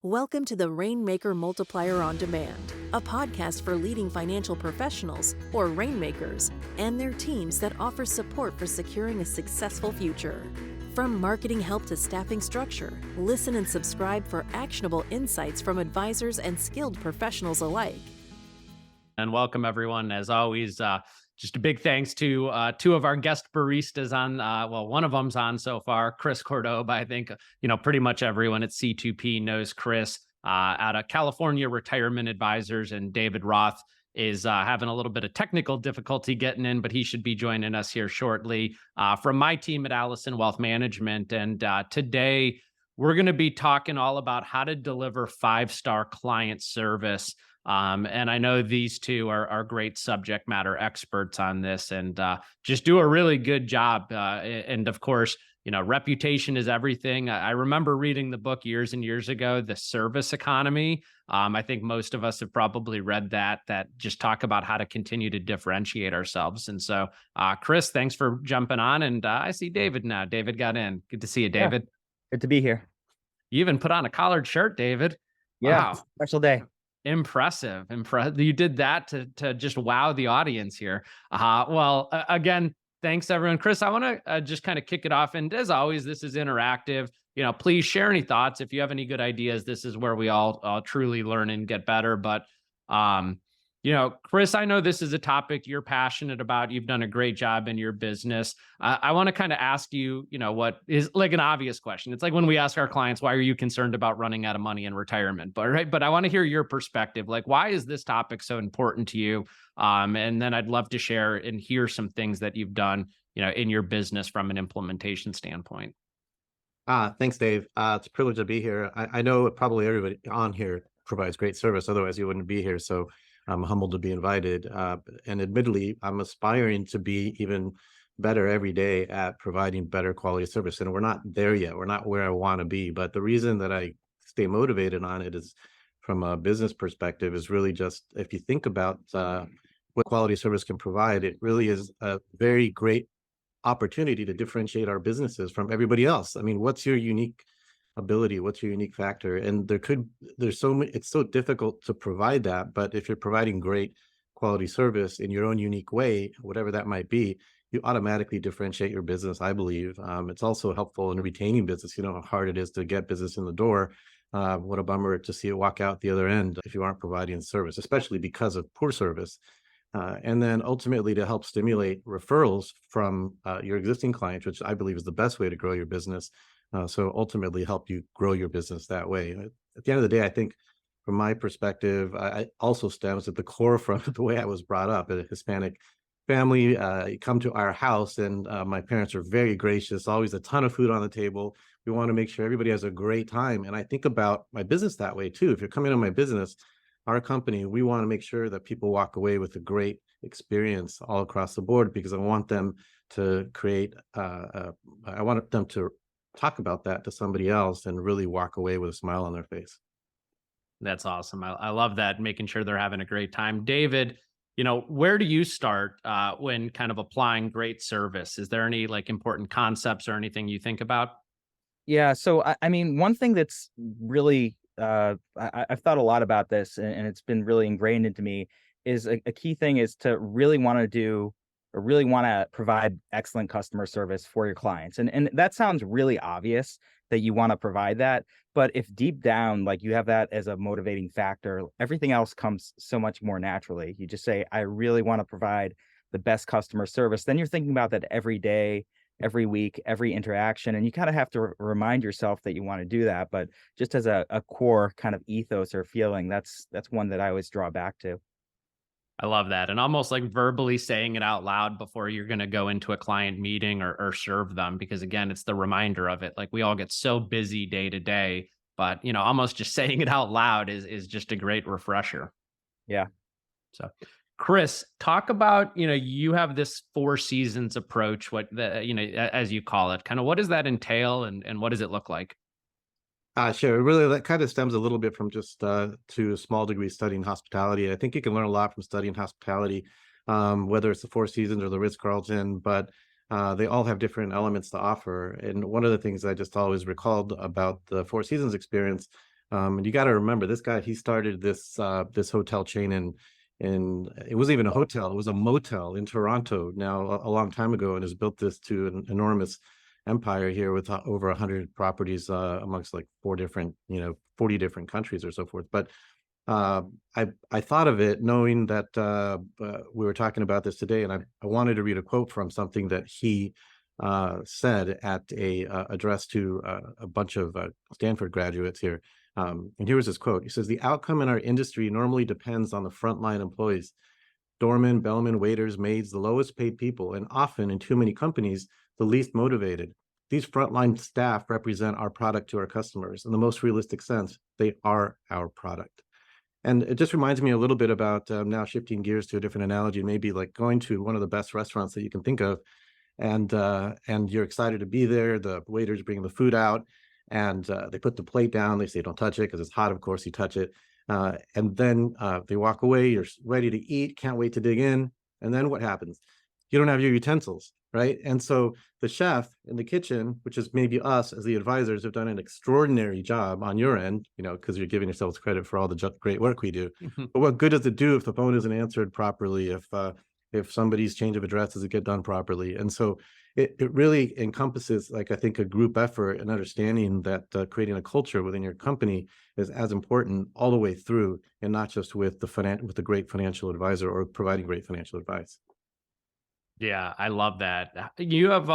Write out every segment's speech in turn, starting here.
Welcome to the Rainmaker Multiplier on Demand, a podcast for leading financial professionals, or rainmakers, and their teams that offer support for securing a successful future. From marketing help to staffing structure, listen and subscribe for actionable insights from advisors and skilled professionals alike. And welcome, everyone. As always, just a big thanks to two of our guest baristas on, one of them's on so far, Chris Cordoba. I think, pretty much everyone at C2P knows Chris out of California Retirement Advisors, and David Roth is having a little bit of technical difficulty getting in, but he should be joining us here shortly from my team at Alison Wealth Management. And today we're going to be talking all about how to deliver five-star client service. And I know these two are great subject matter experts on this and just do a really good job. And of course, reputation is everything. I remember reading the book years and years ago, The Service Economy. I think most of us have probably read that just talk about how to continue to differentiate ourselves. And so, Chris, thanks for jumping on. And I see David now. David got in. Good to see you, David. Yeah, good to be here. You even put on a collared shirt, David. Yeah, wow. Special day. Impressive. You did that to just wow the audience here. Again, thanks everyone. Chris, I want to just kind of kick it off. And as always, this is interactive. Please share any thoughts. If you have any good ideas, this is where we all truly learn and get better. But, Chris, I know this is a topic you're passionate about. You've done a great job in your business. I want to kind of ask you, what is like an obvious question. It's like when we ask our clients, why are you concerned about running out of money in retirement? But I want to hear your perspective. Like, why is this topic so important to you? And then I'd love to share and hear some things that you've done, in your business from an implementation standpoint. Thanks, Dave. It's a privilege to be here. I know probably everybody on here provides great service. Otherwise, you wouldn't be here. So I'm humbled to be invited. And admittedly, I'm aspiring to be even better every day at providing better quality service. And we're not there yet. We're not where I want to be. But the reason that I stay motivated on it is from a business perspective is really just, if you think about what quality service can provide, it really is a very great opportunity to differentiate our businesses from everybody else. I mean, what's your unique ability? What's your unique factor? And there's so many, it's so difficult to provide that. But if you're providing great quality service in your own unique way, whatever that might be, you automatically differentiate your business, I believe. It's also helpful in retaining business. You know how hard it is to get business in the door. What a bummer to see it walk out the other end if you aren't providing service, especially because of poor service. And then ultimately to help stimulate referrals from your existing clients, which I believe is the best way to grow your business. So ultimately help you grow your business that way. At the end of the day, I think from my perspective, I also stems at the core from the way I was brought up. A Hispanic family, you come to our house and my parents are very gracious, always a ton of food on the table. We want to make sure everybody has a great time. And I think about my business that way too. If you're coming to my business, our company, we want to make sure that people walk away with a great experience all across the board, because I want them to create, I want them to talk about that to somebody else and really walk away with a smile on their face. That's awesome. I love that, making sure they're having a great time. David, where do you start when kind of applying great service? Is there any like important concepts or anything you think about? Yeah. So, I mean, one thing that's really, I've thought a lot about this and it's been really ingrained into me is a key thing is to really want to provide excellent customer service for your clients. And that sounds really obvious that you want to provide that. But if deep down, like you have that as a motivating factor, everything else comes so much more naturally. You just say, I really want to provide the best customer service. Then you're thinking about that every day, every week, every interaction. And you kind of have to remind yourself that you want to do that. But just as a core kind of ethos or feeling, that's one that I always draw back to. I love that. And almost like verbally saying it out loud before you're going to go into a client meeting or serve them, because again, it's the reminder of it. Like we all get so busy day to day, but almost just saying it out loud is just a great refresher. Yeah. So Chris, talk about, you have this 4 seasons approach, as you call it, kind of what does that entail and what does it look like? Sure. Really, that kind of stems a little bit from just to a small degree studying hospitality. I think you can learn a lot from studying hospitality, whether it's the Four Seasons or the Ritz-Carlton, but they all have different elements to offer. And one of the things I just always recalled about the Four Seasons experience And you got to remember, this guy, he started this hotel chain in it wasn't even a hotel, it was a motel in Toronto now a long time ago, and has built this to an enormous empire here with over 100 properties amongst like 40 different countries or so forth. But I thought of it knowing that we were talking about this today, and I wanted to read a quote from something that he said at a address to a bunch of Stanford graduates here. And here was his quote. He says, "The outcome in our industry normally depends on the frontline employees, doormen, bellmen, waiters, maids, the lowest paid people, and often in too many companies, the least motivated. These frontline staff represent our product to our customers. In the most realistic sense, they are our product." And it just reminds me a little bit about now shifting gears to a different analogy, maybe like going to one of the best restaurants that you can think of, and you're excited to be there. The waiters bring the food out, and they put the plate down. They say, "Don't touch it," because it's hot. Of course, you touch it, and then they walk away. You're ready to eat, can't wait to dig in, and then what happens? You don't have your utensils, right? And so the chef in the kitchen, which is maybe us as the advisors, have done an extraordinary job on your end, because you're giving yourselves credit for all the great work we do. But what good does it do if the phone isn't answered properly, if somebody's change of address doesn't get done properly? And so it really encompasses, like, I think, a group effort and understanding that creating a culture within your company is as important all the way through, and not just with the great financial advisor or providing great financial advice. Yeah, I love that. You have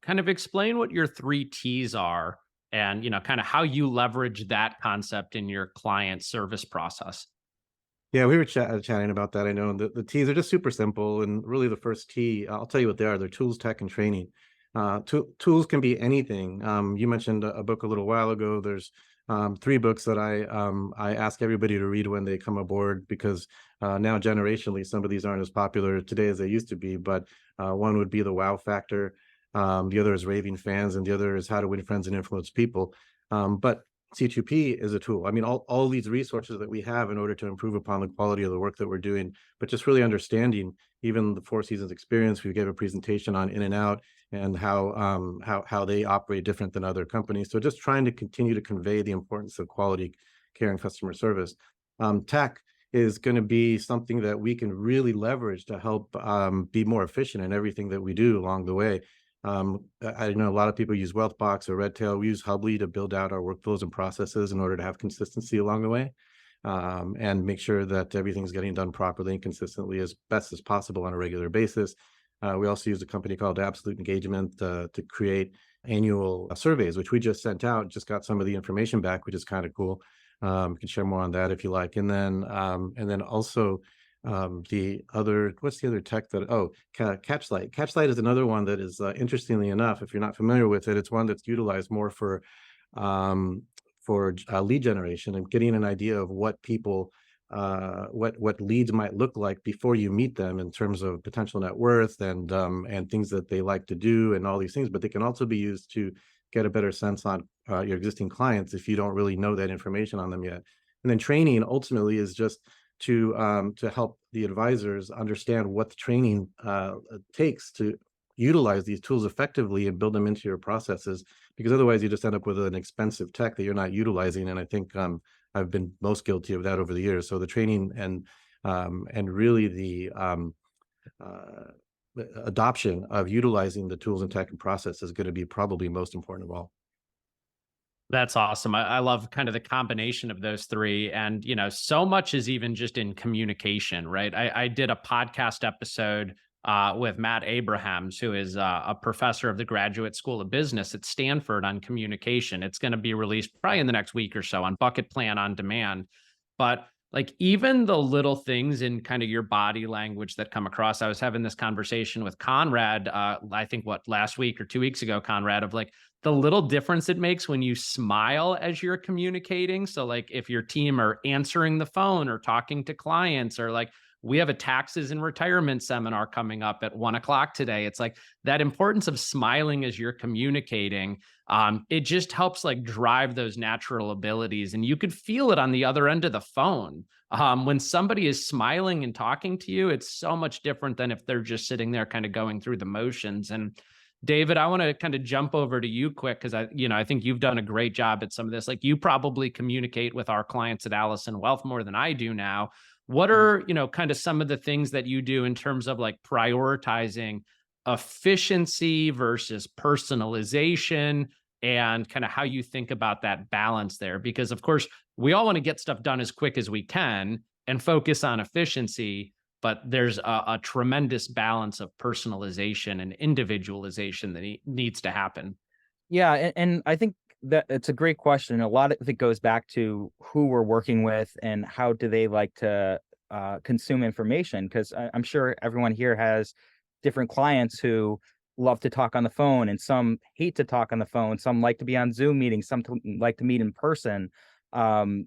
kind of explained what your 3 T's are, and kind of how you leverage that concept in your client service process. Yeah, we were chatting about that. I know the T's are just super simple, and really the first T, I'll tell you what they are. They're tools, tech, and training. Tools can be anything. You mentioned a book a little while ago. There's 3 books that I ask everybody to read when they come aboard, because now generationally, some of these aren't as popular today as they used to be. But one would be The Wow Factor. The other is Raving Fans, and the other is How to Win Friends and Influence People. But C2P is a tool. I mean, all these resources that we have in order to improve upon the quality of the work that we're doing, but just really understanding even the 4 Seasons experience. We gave a presentation on In-N-Out and how they operate different than other companies. So just trying to continue to convey the importance of quality care and customer service. Tech is going to be something that we can really leverage to help be more efficient in everything that we do along the way. I know a lot of people use WealthBox or Redtail. We use Hubly to build out our workflows and processes in order to have consistency along the way, and make sure that everything's getting done properly and consistently as best as possible on a regular basis. We also use a company called Absolute Engagement to create annual surveys, which we just sent out. Just got some of the information back, which is kind of cool. We can share more on that if you like. And then also, what's the other tech that, Catchlight. Catchlight is another one that is, interestingly enough, if you're not familiar with it, it's one that's utilized more for lead generation and getting an idea of what people, what leads might look like before you meet them in terms of potential net worth and things that they like to do and all these things. But they can also be used to get a better sense on your existing clients if you don't really know that information on them yet. And then training ultimately is just to help the advisors understand what the training takes to utilize these tools effectively and build them into your processes, because otherwise you just end up with an expensive tech that you're not utilizing. And I think I've been most guilty of that over the years. So the training and really the adoption of utilizing the tools and tech and process is going to be probably most important of all. That's awesome. I love kind of the combination of those 3. And, so much is even just in communication, right? I did a podcast episode with Matt Abrahams, who is a professor of the Graduate School of Business at Stanford, on communication. It's going to be released probably in the next week or so on Bucket Plan on Demand. But like, even the little things in kind of your body language that come across. I was having this conversation with Conrad, I think last week or 2 weeks ago, Conrad, of like the little difference it makes when you smile as you're communicating. So like if your team are answering the phone or talking to clients, or like, we have a taxes and retirement seminar coming up at 1:00 today. It's like that importance of smiling as you're communicating. It just helps like drive those natural abilities, and you could feel it on the other end of the phone. When somebody is smiling and talking to you, it's so much different than if they're just sitting there kind of going through the motions. And David, I want to kind of jump over to you quick because I think you've done a great job at some of this. Like you probably communicate with our clients at Alison Wealth more than I do now. What are, kind of some of the things that you do in terms of like prioritizing efficiency versus personalization and kind of how you think about that balance there? Because of course, we all want to get stuff done as quick as we can and focus on efficiency, but there's a tremendous balance of personalization and individualization that needs to happen. Yeah, and I think that it's a great question. A lot of it goes back to who we're working with and how do they like to consume information. Because I'm sure everyone here has different clients who love to talk on the phone, and some hate to talk on the phone. Some like to be on Zoom meetings. Some like to meet in person.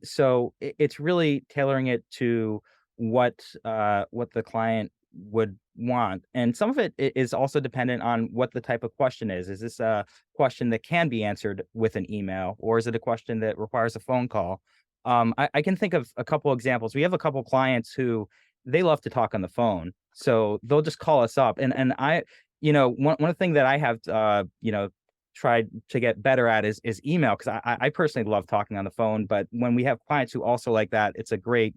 So it's really tailoring it to what the client would want. And some of it is also dependent on what the type of question is. Is this a question that can be answered with an email, or is it a question that requires a phone call? I can think of a couple examples. We have a couple clients who they love to talk on the phone, so they'll just call us up. And I, one thing that I have, tried to get better at is email, because I personally love talking on the phone. But when we have clients who also like that, it's a great,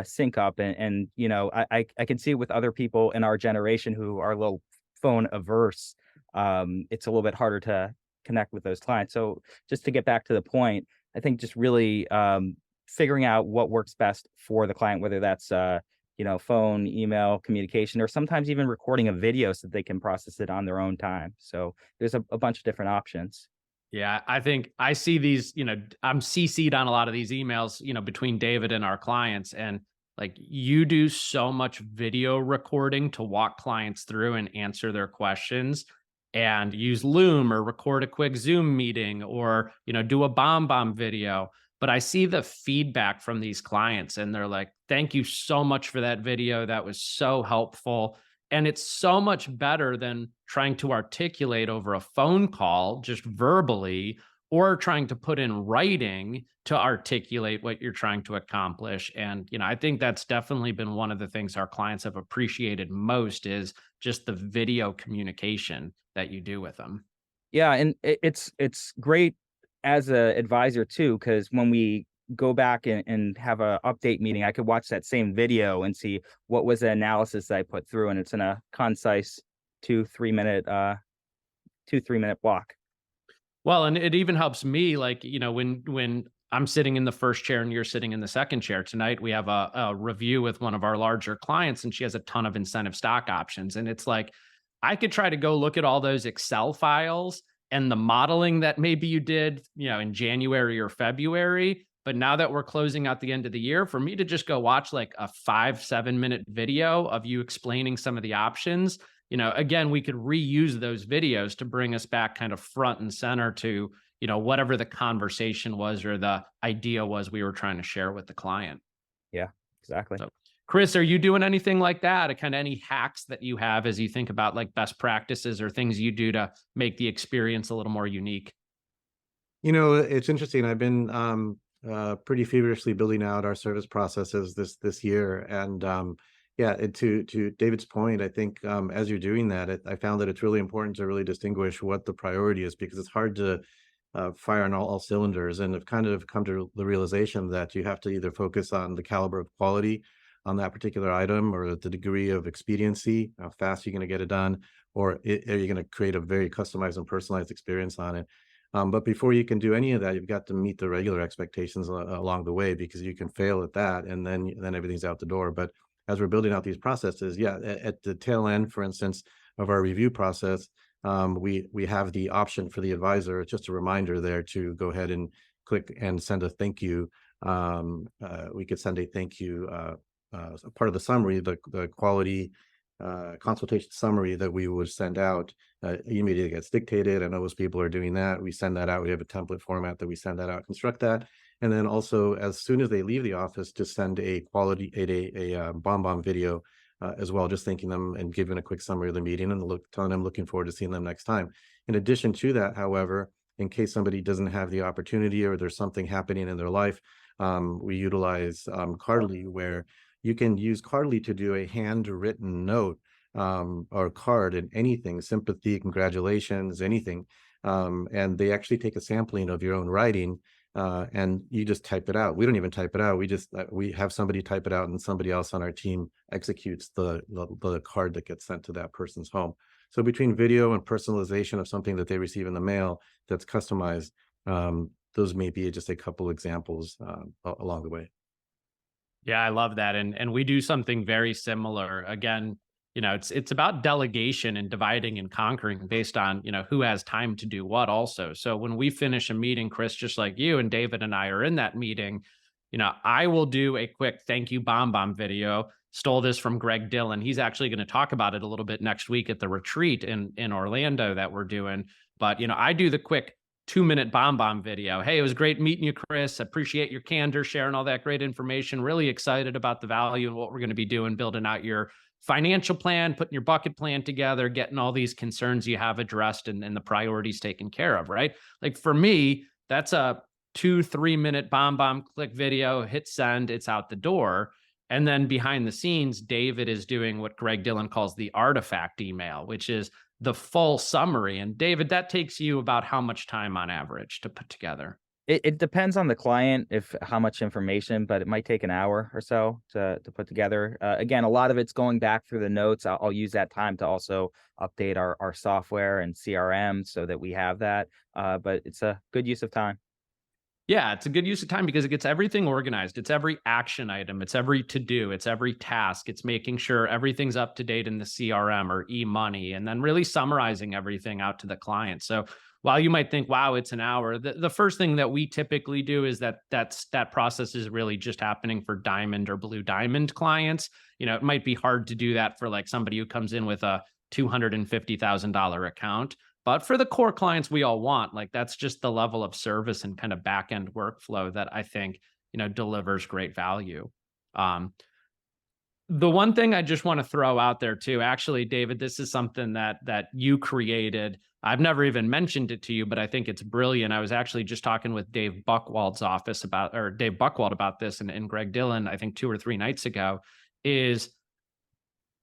sync up. And I can see it with other people in our generation who are a little phone averse. It's a little bit harder to connect with those clients. So just to get back to the point, I think just really figuring out what works best for the client, whether that's phone, email, communication, or sometimes even recording a video so that they can process it on their own time. So there's a bunch of different options. Yeah, I think I see these, I'm CC'd on a lot of these emails, between David and our clients. And like you do so much video recording to walk clients through and answer their questions, and use Loom or record a quick Zoom meeting or, do a bomb video. But I see the feedback from these clients and they're like, thank you so much for that video. That was so helpful. And it's so much better than trying to articulate over a phone call, just verbally, or trying to put in writing to articulate what you're trying to accomplish. And, I think that's definitely been one of the things our clients have appreciated most is just the video communication that you do with them. Yeah, and it's great as a advisor too, because when we go back and have a update meeting, I could watch that same video and see what was the analysis that I put through, and it's in a concise 2-3 minute block. Well, and it even helps me, like, when I'm sitting in the first chair and you're sitting in the second chair tonight, we have a review with one of our larger clients, and she has a ton of incentive stock options. And it's like, I could try to go look at all those Excel files and the modeling that maybe you did, in January or February. But now that we're closing out the end of the year, for me to just go watch like a 5-7 minute video of you explaining some of the options, again, we could reuse those videos to bring us back kind of front and center to, whatever the conversation was or the idea was we were trying to share with the client. Yeah, exactly. So, Chris, are you doing anything like that? Or kind of any hacks that you have as you think about like best practices or things you do to make the experience a little more unique? It's interesting. I've been pretty feverishly building out our service processes this year, and to David's point, I think as you're doing that, I found that it's really important to really distinguish what the priority is, because it's hard to fire on all cylinders. And I've kind of come to the realization that you have to either focus on the caliber of quality on that particular item, or the degree of expediency, how fast you're going to get it done, or are you going to create a very customized and personalized experience on it. But before you can do any of that, you've got to meet the regular expectations along the way, because you can fail at that and then everything's out the door. But as we're building out these processes, at the tail end, for instance, of our review process, we have the option for the advisor, just a reminder there, to go ahead and click and send a thank you. We could send a thank you, part of the summary, the quality consultation summary that we would send out immediately gets dictated. I know most people are doing that. We send that out. We have a template format that we send that out, construct that. And then also, as soon as they leave the office, to send a bomb video as well, just thanking them and giving a quick summary of the meeting and telling them looking forward to seeing them next time. In addition to that, however, in case somebody doesn't have the opportunity or there's something happening in their life, we utilize Cardly, where you can use Cardly to do a handwritten note or card in anything, sympathy, congratulations, anything. And they actually take a sampling of your own writing, and you just type it out. We don't even type it out. We have somebody type it out, and somebody else on our team executes the card that gets sent to that person's home. So between video and personalization of something that they receive in the mail that's customized, those may be just a couple examples along the way. Yeah, I love that. And we do something very similar. Again, it's about delegation and dividing and conquering based on, who has time to do what also. So when we finish a meeting, Chris, just like you and David and I are in that meeting, I will do a quick thank you bomb video. Stole this from Greg Dillon. He's actually going to talk about it a little bit next week at the retreat in Orlando that we're doing. But, I do the quick 2-minute bomb video. Hey, it was great meeting you, Chris. Appreciate your candor, sharing all that great information. Really excited about the value and what we're going to be doing, building out your financial plan, putting your bucket plan together, getting all these concerns you have addressed and the priorities taken care of, right? Like for me, that's a 2-3 minute bomb click video, hit send, it's out the door. And then behind the scenes, David is doing what Greg Dillon calls the artifact email, which is the full summary. And David, that takes you about how much time on average to put together? It depends on the client, how much information, but it might take an hour or so to put together. Again, a lot of it's going back through the notes. I'll use that time to also update our software and CRM so that we have that. But it's a good use of time. Yeah, it's a good use of time because it gets everything organized. It's every action item. It's every to-do. It's every task. It's making sure everything's up to date in the CRM or e-money, and then really summarizing everything out to the client. So while you might think, wow, it's an hour, the first thing that we typically do is that process is really just happening for diamond or blue diamond clients. It might be hard to do that for like somebody who comes in with a $250,000 account. But for the core clients we all want, like that's just the level of service and kind of back end workflow that I think, delivers great value. The one thing I just want to throw out there too, actually, David, this is something that you created. I've never even mentioned it to you, but I think it's brilliant. I was actually just talking with Dave Buchwald's office Dave Buchwald about this and Greg Dillon, I think 2 or 3 nights ago, is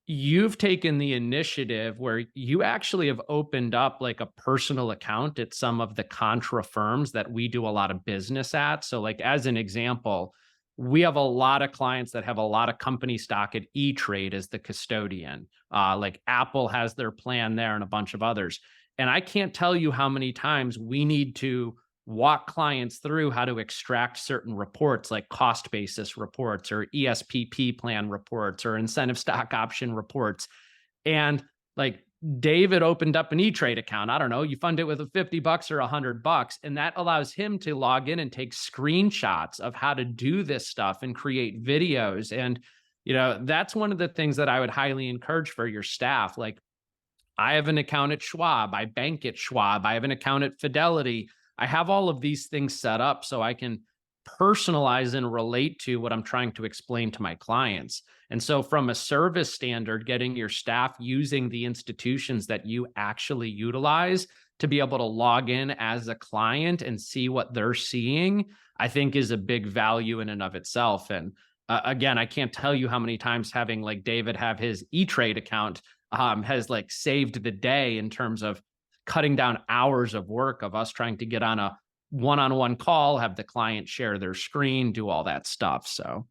you've taken the initiative where you actually have opened up like a personal account at some of the contra firms that we do a lot of business at. So like as an example, we have a lot of clients that have a lot of company stock at E-Trade as the custodian. Like Apple has their plan there and a bunch of others. And I can't tell you how many times we need to walk clients through how to extract certain reports like cost basis reports or ESPP plan reports or incentive stock option reports. And like David opened up an E-Trade account. I don't know, you fund it with $50 or $100, and that allows him to log in and take screenshots of how to do this stuff and create videos. And, that's one of the things that I would highly encourage for your staff. Like I have an account at Schwab, I bank at Schwab, I have an account at Fidelity. I have all of these things set up so I can personalize and relate to what I'm trying to explain to my clients. And so from a service standard, getting your staff using the institutions that you actually utilize to be able to log in as a client and see what they're seeing, I think is a big value in and of itself. And again, I can't tell you how many times having like David have his E-Trade account has like saved the day in terms of cutting down hours of work of us trying to get on a one-on-one call, have the client share their screen, do all that stuff. So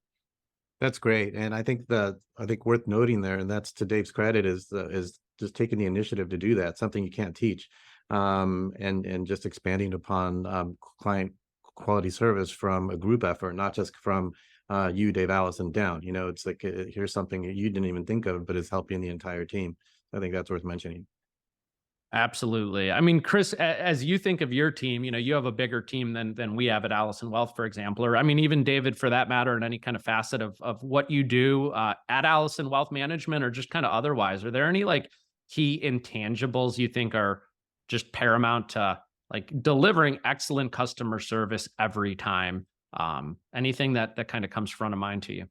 that's great. And I think worth noting there, and that's to Dave's credit, is just taking the initiative to do that, something you can't teach, and just expanding upon client quality service from a group effort, not just from you, Dave Alison, down. It's like here's something you didn't even think of, but it's helping the entire team. I think that's worth mentioning. Absolutely. I mean, Chris, as you think of your team, you have a bigger team than we have at Alison Wealth, for example, or I mean, even David, for that matter, in any kind of facet of what you do at Alison Wealth Management or just kind of otherwise. Are there any like key intangibles you think are just paramount to like delivering excellent customer service every time? Anything that kind of comes front of mind to you?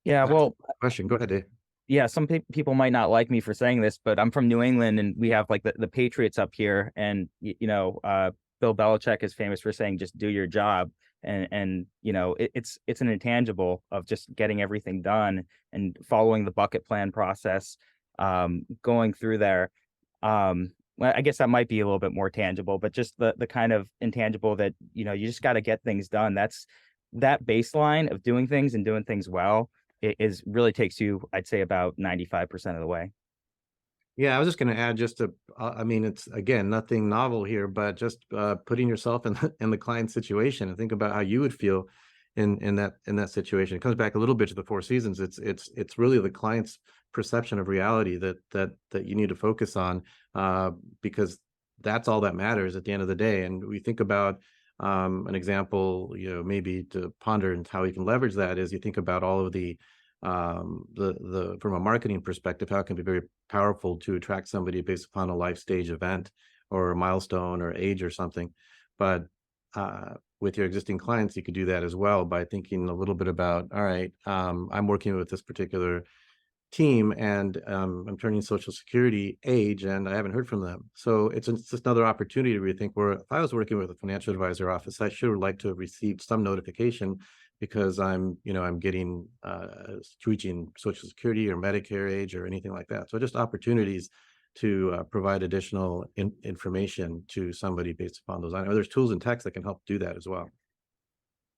Yeah, well, question. Go ahead, Dave. Yeah, some people might not like me for saying this, but I'm from New England and we have like the Patriots up here, and Bill Belichick is famous for saying just do your job, and it's an intangible of just getting everything done and following the bucket plan process. going through there. Well, I guess that might be a little bit more tangible, but just the kind of intangible that, you just got to get things done. That baseline of doing things and doing things well is really takes you, I'd say, about 95% of the way. Yeah, I was just going to add I mean, it's again, nothing novel here, but just putting yourself in the client situation and think about how you would feel in that situation. It comes back a little bit to the Four Seasons. It's really the client's perception of reality that you need to focus on, because that's all that matters at the end of the day. And we think about an example, maybe to ponder and how we can leverage that is you think about all of the from a marketing perspective, how it can be very powerful to attract somebody based upon a life stage event or a milestone or age or something. But with your existing clients, you could do that as well by thinking a little bit about, all right, I'm working with this particular team and I'm turning Social Security age and I haven't heard from them. So it's just another opportunity to rethink where if I was working with a financial advisor office, I should like to have received some notification because I'm getting reaching Social Security or Medicare age or anything like that. So just opportunities to provide additional information to somebody based upon those. I know there's tools and techs that can help do that as well.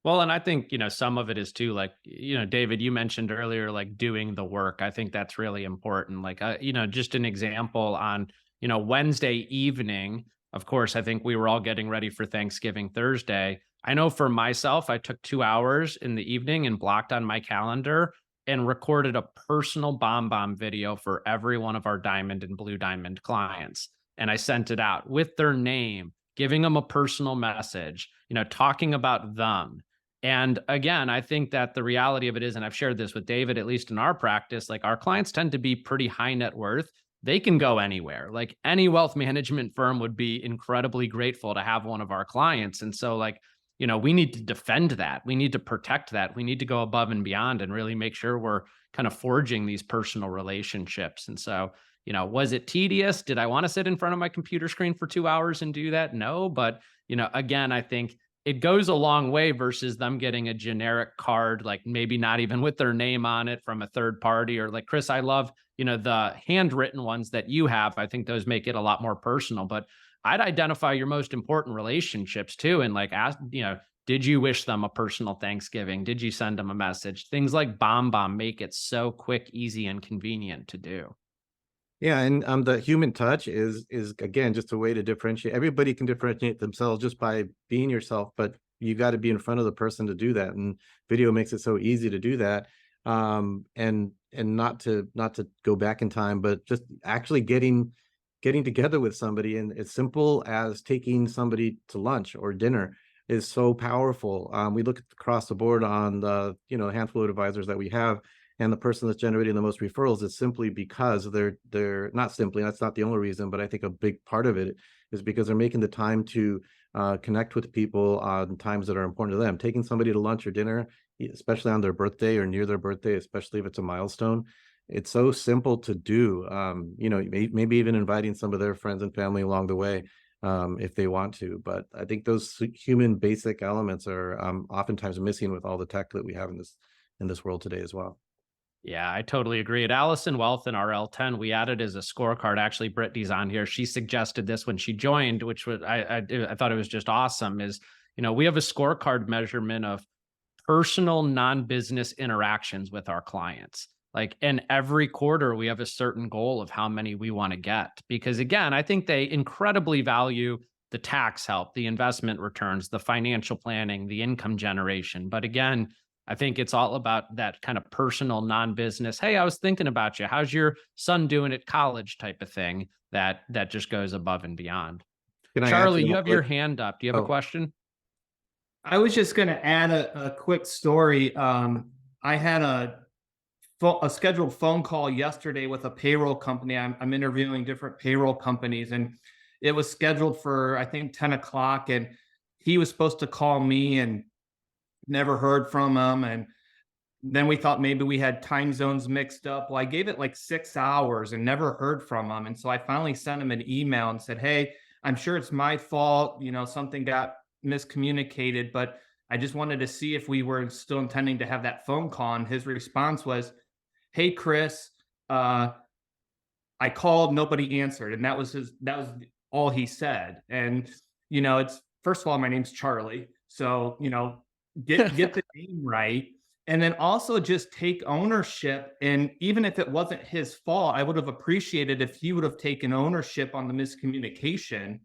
Well, and I think, some of it is too, like, David, you mentioned earlier, like doing the work. I think that's really important. Like, just an example on, Wednesday evening, of course, I think we were all getting ready for Thanksgiving Thursday. I know for myself, I took 2 hours in the evening and blocked on my calendar and recorded a personal bomb video for every one of our Diamond and Blue Diamond clients. And I sent it out with their name, giving them a personal message, talking about them. And again, I think that the reality of it is, and I've shared this with David, at least in our practice, like our clients tend to be pretty high net worth. They can go anywhere. Like any wealth management firm would be incredibly grateful to have one of our clients. And so like, we need to defend that. We need to protect that. We need to go above and beyond and really make sure we're kind of forging these personal relationships. And so, was it tedious? Did I want to sit in front of my computer screen for 2 hours and do that? No, but, again, I think it goes a long way versus them getting a generic card, like maybe not even with their name on it from a third party, or like, Chris, I love, the handwritten ones that you have. I think those make it a lot more personal, but I'd identify your most important relationships too. And like, ask, did you wish them a personal Thanksgiving? Did you send them a message? Things like BombBomb make it so quick, easy, and convenient to do. Yeah, and the human touch is again just a way to differentiate. Everybody can differentiate themselves just by being yourself, but you got to be in front of the person to do that. And video makes it so easy to do that. And not to go back in time, but just actually getting together with somebody, and as simple as taking somebody to lunch or dinner is so powerful. We look across the board on the handful of advisors that we have. And the person that's generating the most referrals is simply because they're not simply, that's not the only reason, but I think a big part of it is because they're making the time to connect with people on times that are important to them. Taking somebody to lunch or dinner, especially on their birthday or near their birthday, especially if it's a milestone, it's so simple to do. Maybe even inviting some of their friends and family along the way if they want to. But I think those human basic elements are oftentimes missing with all the tech that we have in this world today as well. Yeah, I totally agree. At Alison Wealth in our L10, we added as a scorecard. Actually, Brittany's on here. She suggested this when she joined, which was I thought it was just awesome. Is we have a scorecard measurement of personal non-business interactions with our clients. Like, and every quarter we have a certain goal of how many we want to get. Because again, I think they incredibly value the tax help, the investment returns, the financial planning, the income generation. But again, I think it's all about that kind of personal non-business. Hey, I was thinking about you. How's your son doing at college type of thing that just goes above and beyond. Charlie, you have your hand up. Do you have a question? I was just going to add a quick story. I had a scheduled phone call yesterday with a payroll company. I'm interviewing different payroll companies, and it was scheduled for, I think, 10 o'clock. And he was supposed to call me and never heard from him. And then we thought maybe we had time zones mixed up. Well, I gave it like 6 hours and never heard from him. And so I finally sent him an email and said, hey, I'm sure it's my fault. Something got miscommunicated, but I just wanted to see if we were still intending to have that phone call. And his response was, hey, Chris, I called, nobody answered. And that was all he said. And, it's, first of all, my name's Charlie. So, get the name right. And then also just take ownership. And even if it wasn't his fault, I would have appreciated if he would have taken ownership on the miscommunication.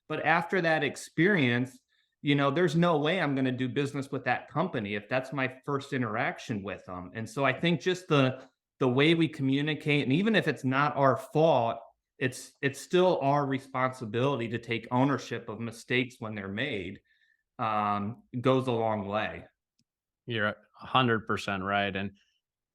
But after that experience, there's no way I'm going to do business with that company if that's my first interaction with them. And so I think just the way we communicate, and even if it's not our fault, it's still our responsibility to take ownership of mistakes when they're made, goes a long way. You're 100% right. And,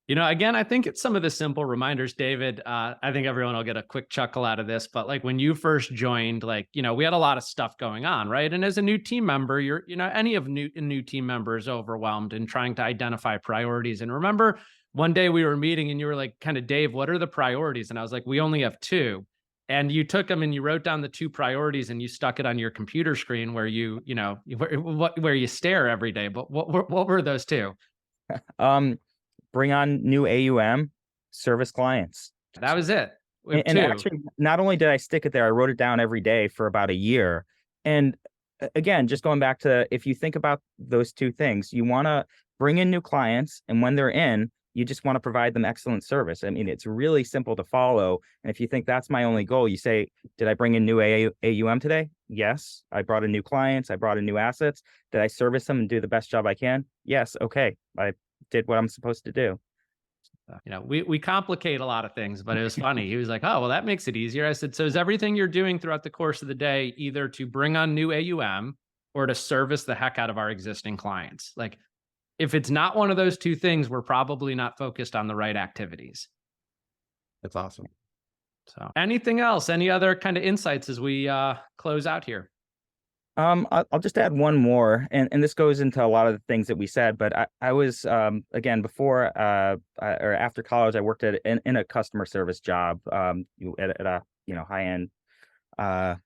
again, I think it's some of the simple reminders, David. I think everyone will get a quick chuckle out of this, but like when you first joined, like, we had a lot of stuff going on, right? And as a new team member, you're, any of new team members overwhelmed and trying to identify priorities. And remember, one day we were meeting and you were like, kind of, Dave, what are the priorities? And I was like, we only have two. And you took them and you wrote down the two priorities and you stuck it on your computer screen where where you stare every day. But what were those two? Bring on new AUM, service clients. That was it. And actually, not only did I stick it there, I wrote it down every day for about a year. And again, just going back to, if you think about those two things, you want to bring in new clients, and when they're in, you just want to provide them excellent service. I mean, it's really simple to follow. And if you think that's my only goal, you say, did I bring in new AUM today? Yes. I brought in new clients. I brought in new assets. Did I service them and do the best job I can? Yes. Okay. I did what I'm supposed to do. We complicate a lot of things, but it was funny. He was like, oh, well, that makes it easier. I said, so is everything you're doing throughout the course of the day either to bring on new AUM or to service the heck out of our existing clients? Like, if it's not one of those two things, we're probably not focused on the right activities. That's awesome. So anything else? Any other kind of insights as we close out here? I'll just add one more, and this goes into a lot of the things that we said, but I was, again, before or after college, I worked in a customer service job at a high-end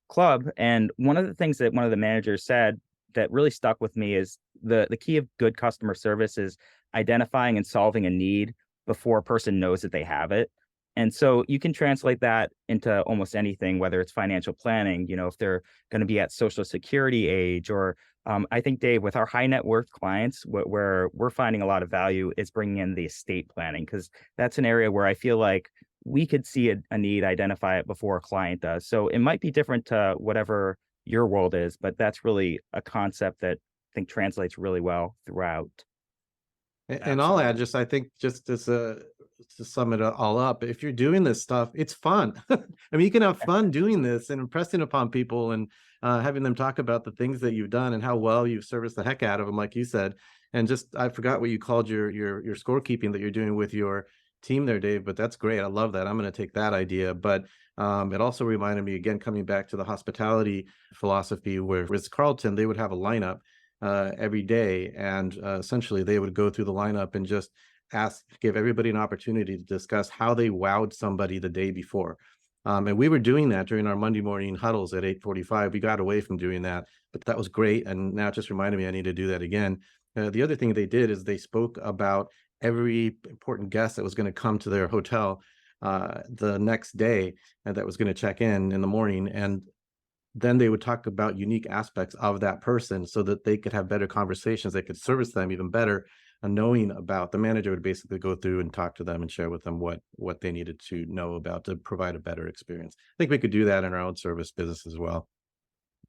club. And one of the things that one of the managers said that really stuck with me is the key of good customer service is identifying and solving a need before a person knows that they have it. And so you can translate that into almost anything, whether it's financial planning, if they're going to be at Social Security age, or I think, Dave, with our high net worth clients, where we're finding a lot of value is bringing in the estate planning, because that's an area where I feel like we could see a need, identify it before a client does. So it might be different to whatever your world is, but that's really a concept that I think translates really well throughout. And I'll add, I think just as to sum it all up, if you're doing this stuff, it's fun. I mean, you can have fun doing this and impressing upon people and having them talk about the things that you've done and how well you've serviced the heck out of them, like you said. And I forgot what you called your scorekeeping that you're doing with your team there, Dave, but that's great. I love that. I'm going to take that idea. But it also reminded me, again, coming back to the hospitality philosophy, where with Carlton, they would have a lineup every day, and essentially they would go through the lineup and just give everybody an opportunity to discuss how they wowed somebody the day before. And we were doing that during our Monday morning huddles at 8:45. We got away from doing that, but that was great. And now it just reminded me I need to do that again. The other thing they did is they spoke about every important guest that was going to come to their hotel the next day, and that was going to check in the morning. And then they would talk about unique aspects of that person so that they could have better conversations. They could service them even better. And knowing about, the manager would basically go through and talk to them and share with them what they needed to know about to provide a better experience. I think we could do that in our own service business as well.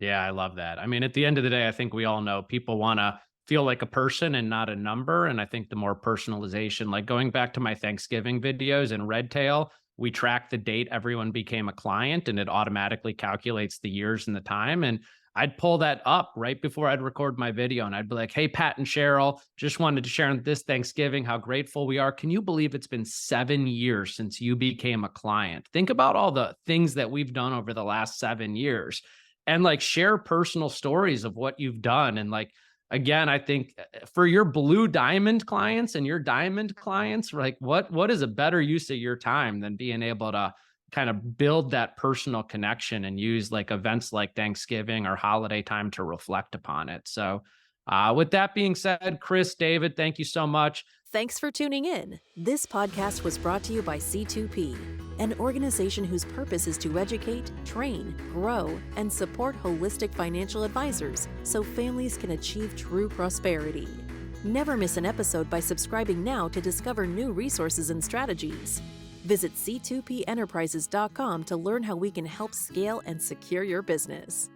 Yeah, I love that. I mean, at the end of the day, I think we all know people want to feel like a person and not a number. And I think the more personalization, like going back to my Thanksgiving videos in Redtail, we track the date everyone became a client, and it automatically calculates the years and the time. And I'd pull that up right before I'd record my video, and I'd be like, hey, Pat and Cheryl, just wanted to share on this Thanksgiving how grateful we are. Can you believe it's been 7 years since you became a client? Think about all the things that we've done over the last 7 years, and like share personal stories of what you've done. And like, again, I think for your blue diamond clients and your diamond clients, like what is a better use of your time than being able to kind of build that personal connection and use like events like Thanksgiving or holiday time to reflect upon it. So With that being said, Chris, David, thank you so much. Thanks for tuning in. This podcast was brought to you by C2P, an organization whose purpose is to educate, train, grow, and support holistic financial advisors so families can achieve true prosperity. Never miss an episode by subscribing now to discover new resources and strategies. Visit C2PEnterprises.com to learn how we can help scale and secure your business.